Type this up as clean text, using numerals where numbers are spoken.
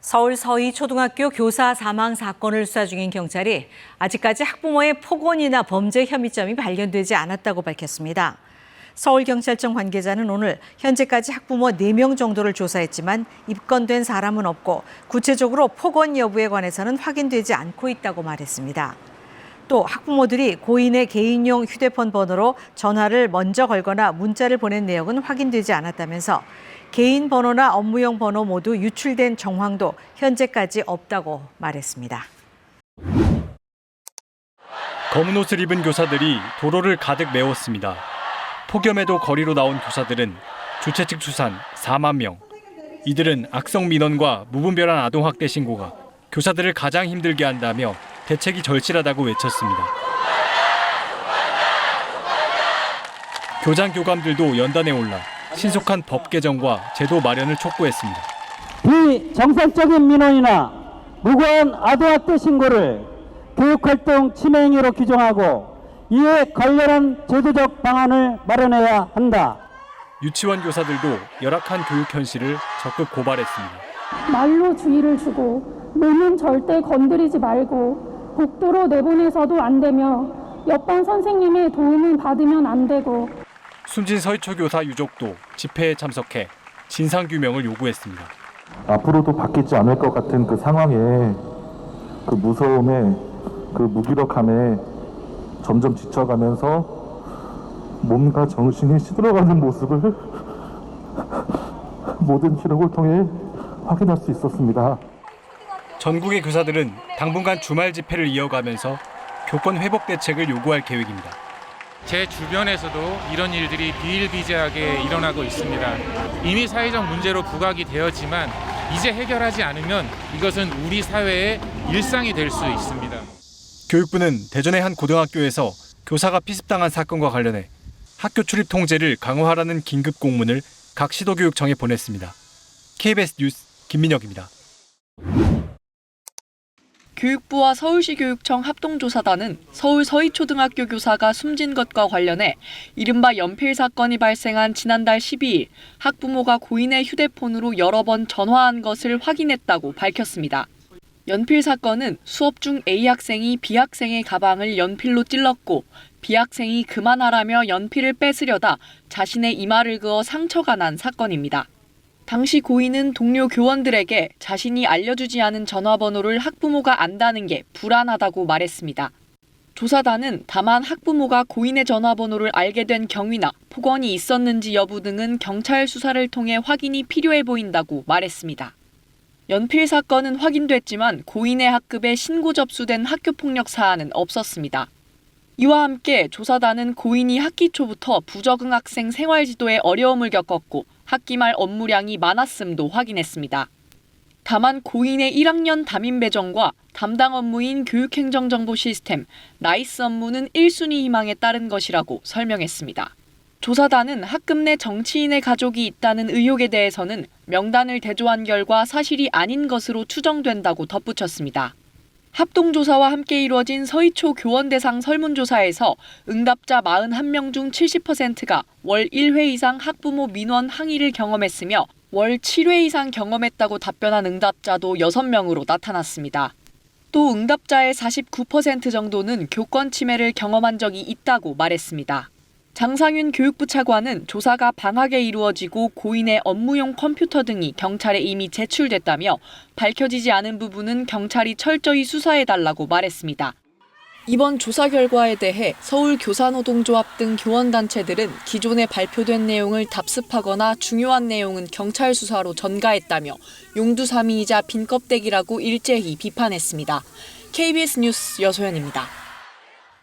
서울 서희초등학교 교사 사망 사건을 수사 중인 경찰이 아직까지 학부모의 폭언이나 범죄 혐의점이 발견되지 않았다고 밝혔습니다. 서울경찰청 관계자는 오늘 현재까지 학부모 4명 정도를 조사했지만 입건된 사람은 없고 구체적으로 폭언 여부에 관해서는 확인되지 않고 있다고 말했습니다. 또 학부모들이 고인의 개인용 휴대폰 번호로 전화를 먼저 걸거나 문자를 보낸 내역은 확인되지 않았다면서 개인 번호나 업무용 번호 모두 유출된 정황도 현재까지 없다고 말했습니다. 검은 옷을 입은 교사들이 도로를 가득 메웠습니다. 폭염에도 거리로 나온 교사들은 주최 측 추산 4만 명. 이들은 악성 민원과 무분별한 아동학대 신고가 교사들을 가장 힘들게 한다며 대책이 절실하다고 외쳤습니다. 교장 교감들도 연단에 올라 신속한 법 개정과 제도 마련을 촉구했습니다. 비정상적인 민원이나 무고한 아동학대 신고를 교육활동 침해 행위로 규정하고 이에 관련한 제도적 방안을 마련해야 한다. 유치원 교사들도 열악한 교육 현실을 적극 고발했습니다. 말로 주의를 주고 몸은 절대 건드리지 말고 복도로 내보내서도 안 되며 옆반 선생님의 도움은 받으면 안 되고. 숨진 서희초 교사 유족도 집회에 참석해 진상규명을 요구했습니다. 앞으로도 바뀌지 않을 것 같은 그 상황에 그 무서움에 그 무기력함에 점점 지쳐가면서 몸과 정신이 시들어가는 모습을 모든 기록을 통해 확인할 수 있었습니다. 전국의 교사들은 당분간 주말 집회를 이어가면서 교권 회복 대책을 요구할 계획입니다. 제 주변에서도 이런 일들이 비일비재하게 일어나고 있습니다. 이미 사회적 문제로 부각이 되었지만 이제 해결하지 않으면 이것은 우리 사회의 일상이 될 수 있습니다. 교육부는 대전의 한 고등학교에서 교사가 피습당한 사건과 관련해 학교 출입 통제를 강화하라는 긴급 공문을 각 시도교육청에 보냈습니다. KBS 뉴스 김민혁입니다. 교육부와 서울시 교육청 합동조사단은 서울 서희초등학교 교사가 숨진 것과 관련해 이른바 연필 사건이 발생한 지난달 12일 학부모가 고인의 휴대폰으로 여러 번 전화한 것을 확인했다고 밝혔습니다. 연필 사건은 수업 중 A 학생이 B 학생의 가방을 연필로 찔렀고 B 학생이 그만하라며 연필을 뺏으려다 자신의 이마를 그어 상처가 난 사건입니다. 당시 고인은 동료 교원들에게 자신이 알려주지 않은 전화번호를 학부모가 안다는 게 불안하다고 말했습니다. 조사단은 다만 학부모가 고인의 전화번호를 알게 된 경위나 폭언이 있었는지 여부 등은 경찰 수사를 통해 확인이 필요해 보인다고 말했습니다. 연필 사건은 확인됐지만 고인의 학급에 신고 접수된 학교폭력 사안은 없었습니다. 이와 함께 조사단은 고인이 학기 초부터 부적응 학생 생활지도에 어려움을 겪었고 학기 말 업무량이 많았음도 확인했습니다. 다만 고인의 1학년 담임 배정과 담당 업무인 교육행정정보 시스템, 나이스 업무는 1순위 희망에 따른 것이라고 설명했습니다. 조사단은 학급 내 정치인의 가족이 있다는 의혹에 대해서는 명단을 대조한 결과 사실이 아닌 것으로 추정된다고 덧붙였습니다. 합동조사와 함께 이루어진 서희초 교원 대상 설문조사에서 응답자 41명 중 70%가 월 1회 이상 학부모 민원 항의를 경험했으며 월 7회 이상 경험했다고 답변한 응답자도 6명으로 나타났습니다. 또 응답자의 49% 정도는 교권 침해를 경험한 적이 있다고 말했습니다. 장상윤 교육부 차관은 조사가 방학에 이루어지고 고인의 업무용 컴퓨터 등이 경찰에 이미 제출됐다며 밝혀지지 않은 부분은 경찰이 철저히 수사해달라고 말했습니다. 이번 조사 결과에 대해 서울교사노동조합 등 교원단체들은 기존에 발표된 내용을 답습하거나 중요한 내용은 경찰 수사로 전가했다며 용두사미이자 빈껍데기라고 일제히 비판했습니다. KBS 뉴스 여소연입니다.